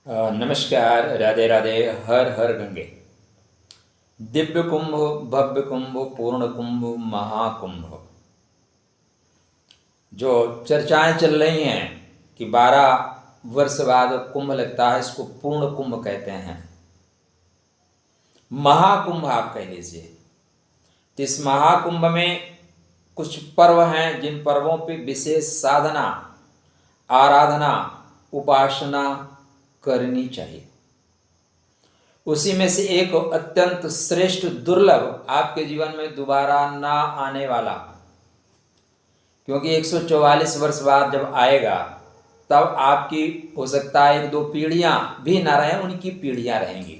नमस्कार, राधे राधे, हर हर गंगे। दिव्य कुंभ, भव्य कुंभ, पूर्ण कुंभ, महाकुंभ, जो चर्चाएं चल रही हैं कि 12 वर्ष बाद कुंभ लगता है, इसको पूर्ण कुंभ कहते हैं। महाकुंभ आप कह लीजिए। तो इस महाकुंभ में कुछ पर्व हैं जिन पर्वों पे विशेष साधना, आराधना, उपासना करनी चाहिए। उसी में से एक अत्यंत श्रेष्ठ, दुर्लभ, आपके जीवन में दोबारा ना आने वाला, क्योंकि 144 वर्ष बाद जब आएगा तब आपकी हो सकता है 1-2 पीढ़ियां भी ना रहें, उनकी पीढ़ियां रहेंगी।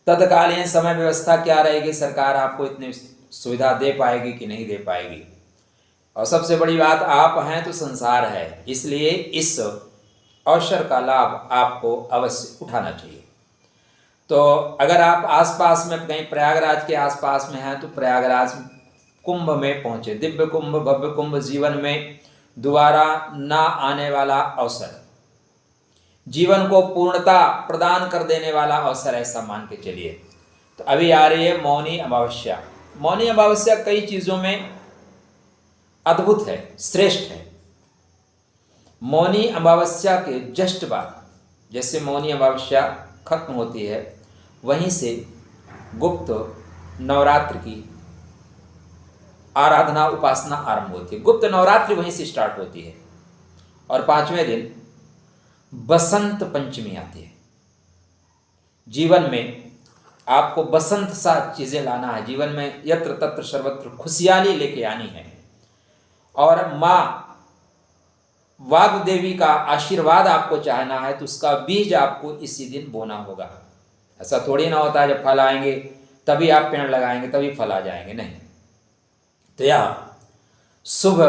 तत्कालीन समय व्यवस्था क्या रहेगी, सरकार आपको इतनी सुविधा दे पाएगी कि नहीं दे पाएगी। और सबसे बड़ी बात, आप हैं तो संसार है, इसलिए इस अवसर का लाभ आपको अवश्य उठाना चाहिए। तो अगर आप आसपास में कहीं प्रयागराज के आसपास में हैं तो प्रयागराज कुंभ में पहुंचे। दिव्य कुंभ, भव्य कुंभ, जीवन में दोबारा ना आने वाला अवसर, जीवन को पूर्णता प्रदान कर देने वाला अवसर, ऐसा मान के चलिए। तो अभी आ रही है मौनी अमावस्या। मौनी अमावस्या कई चीज़ों में अद्भुत है, श्रेष्ठ है। मौनी अमावस्या के जस्ट बाद, जैसे मौनी अमावस्या खत्म होती है, वहीं से गुप्त नवरात्र की आराधना, उपासना आरंभ होती है। गुप्त नवरात्रि वहीं से स्टार्ट होती है और 5वें दिन बसंत पंचमी आती है। जीवन में आपको बसंत सा चीज़ें लाना है, जीवन में यत्र तत्र सर्वत्र खुशहाली लेके आनी है। और माँ वाग देवी का आशीर्वाद आपको चाहना है तो उसका बीज आपको इसी दिन बोना होगा। ऐसा थोड़ी ना होता है जब फल आएंगे तभी आप पेड़ लगाएंगे तभी फल आ जाएंगे, नहीं। तो यह शुभ,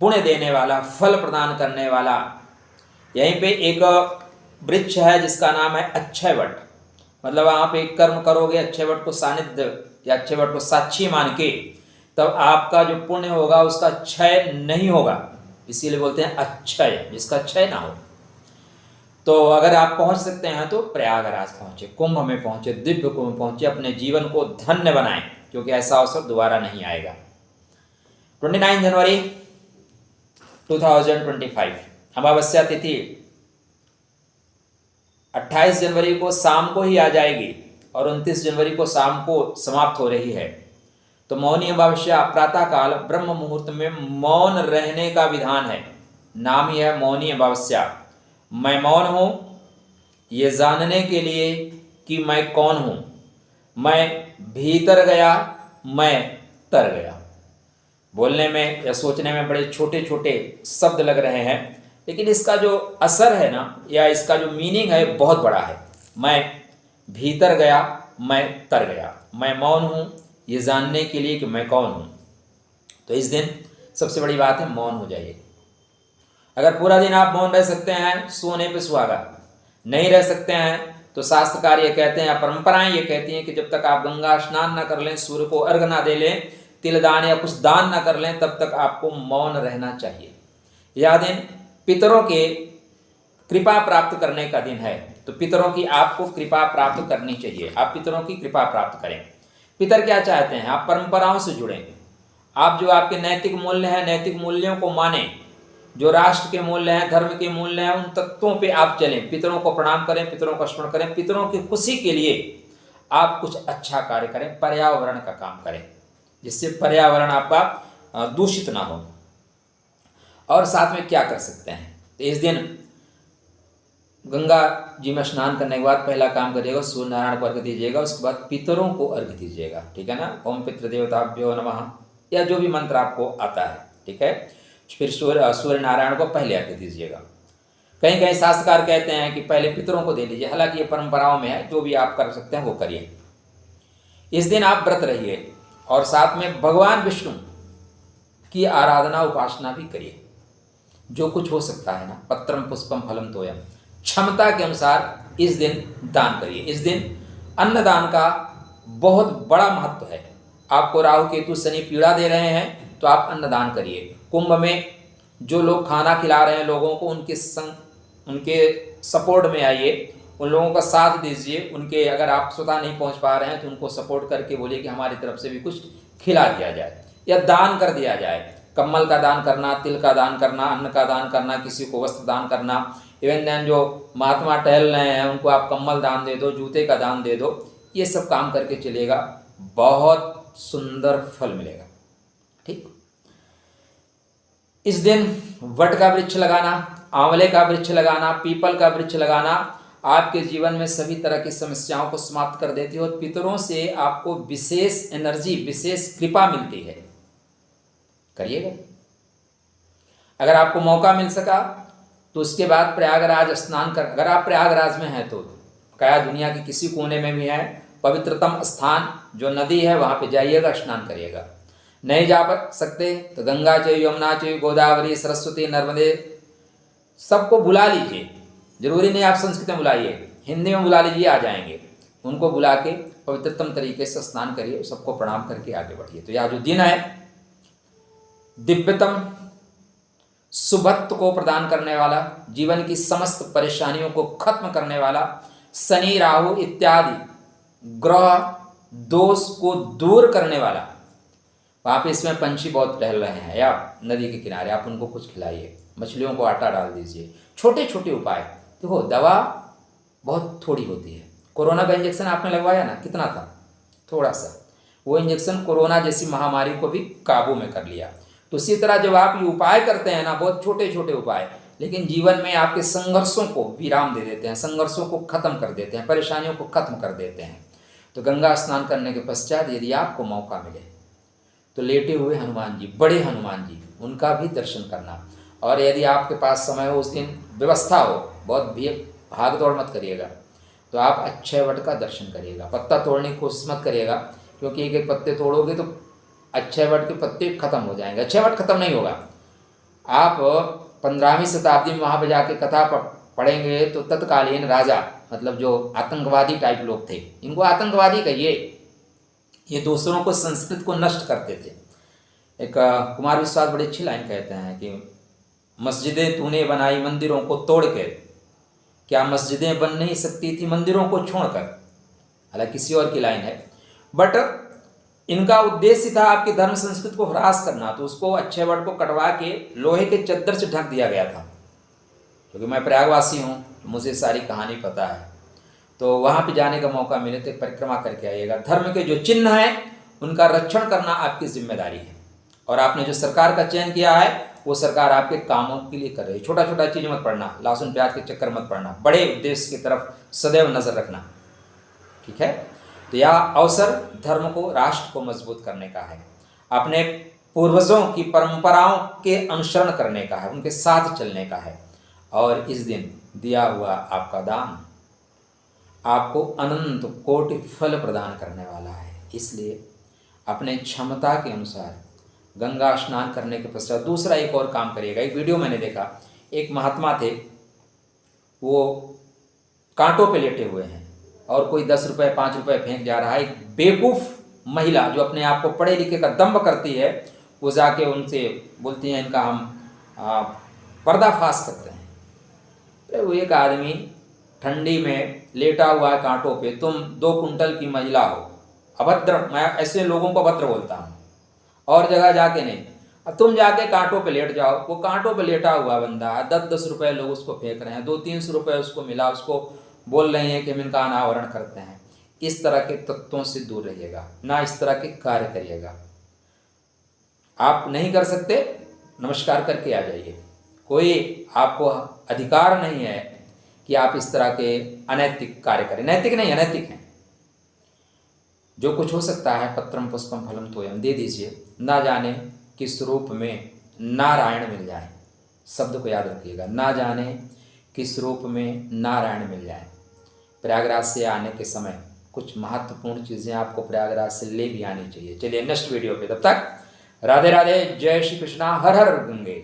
पुण्य देने वाला, फल प्रदान करने वाला, यहीं पे एक वृक्ष है जिसका नाम है अक्षय वट। मतलब आप एक कर्म करोगे, अक्षय वट को सानिध्य या अक्षय वट को साक्षी मान के, तब आपका जो पुण्य होगा उसका क्षय नहीं होगा। इसीलिए बोलते हैं अक्षय, जिसका क्षय ना हो। तो अगर आप पहुंच सकते हैं तो प्रयागराज पहुंचे, कुंभ में पहुंचे, दिव्य कुंभ पहुंचे, अपने जीवन को धन्य बनाएं, क्योंकि ऐसा अवसर दोबारा नहीं आएगा। 29 जनवरी 2025 अमावस्या तिथि 28 जनवरी को शाम को ही आ जाएगी और 29 जनवरी को शाम को समाप्त हो रही है। तो मौनी अमावस्या प्रातःकाल ब्रह्म मुहूर्त में मौन रहने का विधान है। नाम ही है मौनी अमावस्या। मैं मौन हूँ ये जानने के लिए कि मैं कौन हूँ। मैं भीतर गया, मैं तर गया। बोलने में या सोचने में बड़े छोटे छोटे शब्द लग रहे हैं, लेकिन इसका जो असर है ना, या इसका जो मीनिंग है बहुत बड़ा है। मैं भीतर गया, मैं तर गया। मैं मौन हूँ ये जानने के लिए कि मैं कौन हूँ। तो इस दिन सबसे बड़ी बात है, मौन हो जाइए। अगर पूरा दिन आप मौन रह सकते हैं, सोने पे सुहागा। नहीं रह सकते हैं तो शास्त्रकार ये कहते हैं, या परंपराएं ये कहती हैं कि जब तक आप गंगा स्नान ना कर लें, सूर्य को अर्घ ना दे लें, तिलदान या कुछ दान ना कर लें, तब तक आपको मौन रहना चाहिए। यह दिन पितरों के कृपा प्राप्त करने का दिन है। तो पितरों की आपको कृपा प्राप्त करनी चाहिए, आप पितरों की कृपा प्राप्त करें। पितर क्या चाहते हैं, आप परंपराओं से जुड़ें, आप जो आपके नैतिक मूल्य हैं, नैतिक मूल्यों को मानें, जो राष्ट्र के मूल्य हैं, धर्म के मूल्य हैं, उन तत्वों पे आप चलें। पितरों को प्रणाम करें, पितरों का स्मरण करें, पितरों की खुशी के लिए आप कुछ अच्छा कार्य करें, पर्यावरण का काम करें, जिससे पर्यावरण आपका दूषित ना हो। और साथ में क्या कर सकते हैं, तो इस दिन गंगा जी में स्नान करने के बाद पहला काम करिएगा, सूर्य नारायण को अर्घ दीजिएगा। उसके बाद पितरों को अर्घ दीजिएगा, ठीक है ना। ओम पितृदेवताभ्यो नमः, या जो भी मंत्र आपको आता है, ठीक है। फिर सूर्य नारायण को पहले अर्घ दीजिएगा। कहीं कहीं शास्त्रकार कहते हैं कि पहले पितरों को दे लीजिए, हालांकि ये परंपराओं में है, जो भी आप कर सकते हैं वो करिए। इस दिन आप व्रत रहिए और साथ में भगवान विष्णु की आराधना, उपासना भी करिए। जो कुछ हो सकता है ना, पत्रम पुष्पम फलम तोयम, क्षमता के अनुसार इस दिन दान करिए। इस दिन अन्नदान का बहुत बड़ा महत्व है। आपको राहु केतु शनि पीड़ा दे रहे हैं तो आप अन्नदान करिए। कुंभ में जो लोग खाना खिला रहे हैं लोगों को, उनके संग उनके सपोर्ट में आइए, उन लोगों का साथ दीजिए। उनके अगर आप स्वतः नहीं पहुंच पा रहे हैं तो उनको सपोर्ट करके बोलिए कि हमारी तरफ से भी कुछ खिला दिया जाए या दान कर दिया जाए। कम्बल का दान करना, तिल का दान करना, अन्न का दान करना, किसी को वस्त्र दान करना। इवन देन जो महात्मा टहल रहे हैं उनको आप कम्बल दान दे दो, जूते का दान दे दो। ये सब काम करके चलेगा, बहुत सुंदर फल मिलेगा। ठीक। इस दिन वट का वृक्ष लगाना, आंवले का वृक्ष लगाना, पीपल का वृक्ष लगाना आपके जीवन में सभी तरह की समस्याओं को समाप्त कर देती है और पितरों से आपको विशेष एनर्जी, विशेष कृपा मिलती है। करिएगा। अगर आपको मौका मिल सका तो उसके बाद प्रयागराज स्नान कर, अगर आप प्रयागराज में हैं तो क्या दुनिया के किसी कोने में भी है, पवित्रतम स्थान जो नदी है वहाँ पे जाइएगा, स्नान करिएगा। नहीं जा सकते तो गंगा चाहिए, यमुना चाहिए, गोदावरी, सरस्वती, नर्मदे, सबको बुला लीजिए। जरूरी नहीं आप संस्कृत में बुलाइए, हिंदी में बुला लीजिए, आ जाएंगे। उनको बुला के पवित्रतम तरीके से स्नान करिए, सबको प्रणाम करके आगे बढ़िए। तो यह जो दिन है दिव्यतम सुभत्व को प्रदान करने वाला, जीवन की समस्त परेशानियों को खत्म करने वाला, शनि राहु इत्यादि ग्रह दोष को दूर करने वाला। वहाँ पे इसमें पंछी बहुत टहल रहे हैं या नदी के किनारे, आप उनको कुछ खिलाइए, मछलियों को आटा डाल दीजिए। छोटे छोटे उपाय। देखो दवा बहुत थोड़ी होती है। कोरोना का इंजेक्शन आपने लगवाया ना, कितना था? थोड़ा सा। वो इंजेक्शन कोरोना जैसी महामारी को भी काबू में कर लिया। तो इसी तरह जब आप ये उपाय करते हैं ना, बहुत छोटे छोटे उपाय, लेकिन जीवन में आपके संघर्षों को विराम दे देते हैं, संघर्षों को खत्म कर देते हैं, परेशानियों को खत्म कर देते हैं। तो गंगा स्नान करने के पश्चात यदि आपको मौका मिले तो लेटे हुए हनुमान जी, बड़े हनुमान जी, उनका भी दर्शन करना। और यदि आपके पास समय हो, उस दिन व्यवस्था हो, बहुत भी भाग दौड़ मत करिएगा, तो आप अक्षय वट का दर्शन करिएगा। पत्ता तोड़ने की कोशिश मत करिएगा, क्योंकि एक एक पत्ते तोड़ोगे तो अक्षय वट के पत्ते खत्म हो जाएंगे। अक्षय वट खत्म नहीं होगा। आप 15वीं शताब्दी में वहाँ पर जाके कथा पढ़ेंगे तो तत्कालीन राजा, मतलब जो आतंकवादी टाइप लोग थे, इनको आतंकवादी कहिए, ये दूसरों को, संस्कृत को नष्ट करते थे। एक कुमार विश्वास बड़ी अच्छी लाइन कहते हैं कि मस्जिदें तूने बनाई मंदिरों को तोड़ कर, क्या मस्जिदें बन नहीं सकती थी मंदिरों को छोड़कर? हालांकि किसी और की लाइन है, बट इनका उद्देश्य था आपकी धर्म संस्कृति को ह्रास करना। तो उसको अक्षय वट को कटवा के लोहे के चद्दर से ढक दिया गया था। क्योंकि मैं प्रयागवासी हूँ, मुझे सारी कहानी पता है। तो वहाँ पे जाने का मौका मिले तो परिक्रमा करके आइएगा। धर्म के जो चिन्ह हैं उनका रक्षण करना आपकी जिम्मेदारी है। और आपने जो सरकार का चयन किया है वो सरकार आपके कामों के लिए कर रही है। छोटा छोटा चीज़ मत पढ़ना, लहसुन प्याज के चक्कर मत पढ़ना, बड़े उद्देश्य की तरफ सदैव नजर रखना। ठीक है। तो यह अवसर धर्म को, राष्ट्र को मजबूत करने का है, अपने पूर्वजों की परंपराओं के अनुसरण करने का है, उनके साथ चलने का है। और इस दिन दिया हुआ आपका दान आपको अनंत कोटि फल प्रदान करने वाला है। इसलिए अपने क्षमता के अनुसार गंगा स्नान करने के पश्चात दूसरा एक और काम करिएगा। एक वीडियो मैंने देखा, एक महात्मा थे, वो कांटों पे लेटे हुए हैं और कोई 10 रुपये 5 रुपये फेंक जा रहा है। एक बेवकूफ़ महिला जो अपने आप को पढ़े लिखे का दम्भ करती है, वो जाके उनसे बोलती हैं इनका हम पर्दाफाश करते हैं। अरे वो एक आदमी ठंडी में लेटा हुआ है कांटों पे, तुम 2 कुंटल की महिला हो, अभद्र। मैं ऐसे लोगों को अभद्र बोलता हूँ, और जगह जाके नहीं। अब तुम जाके कांटों पे लेट जाओ। वो कांटों पे लेटा हुआ बंदा है, 10-10 रुपये लोग उसको फेंक रहे हैं, 200-300 रुपये उसको मिला, उसको बोल रहे हैं कि हम इनका अनावरण करते हैं। इस तरह के तत्वों से दूर रहिएगा, ना इस तरह के कार्य करिएगा। आप नहीं कर सकते, नमस्कार करके आ जाइए। कोई आपको अधिकार नहीं है कि आप इस तरह के अनैतिक कार्य करें। नैतिक नहीं, अनैतिक हैं। जो कुछ हो सकता है, पत्रम पुष्पम फलम तोयम, दे दीजिए। ना जाने किस रूप में नारायण मिल जाए। शब्द को याद रखिएगा, ना जाने किस रूप में नारायण मिल जाए। प्रयागराज से आने के समय कुछ महत्वपूर्ण चीज़ें आपको प्रयागराज से ले भी आनी चाहिए। चलिए नेक्स्ट वीडियो पे, तब तक राधे राधे, जय श्री कृष्णा, हर हर गंगे।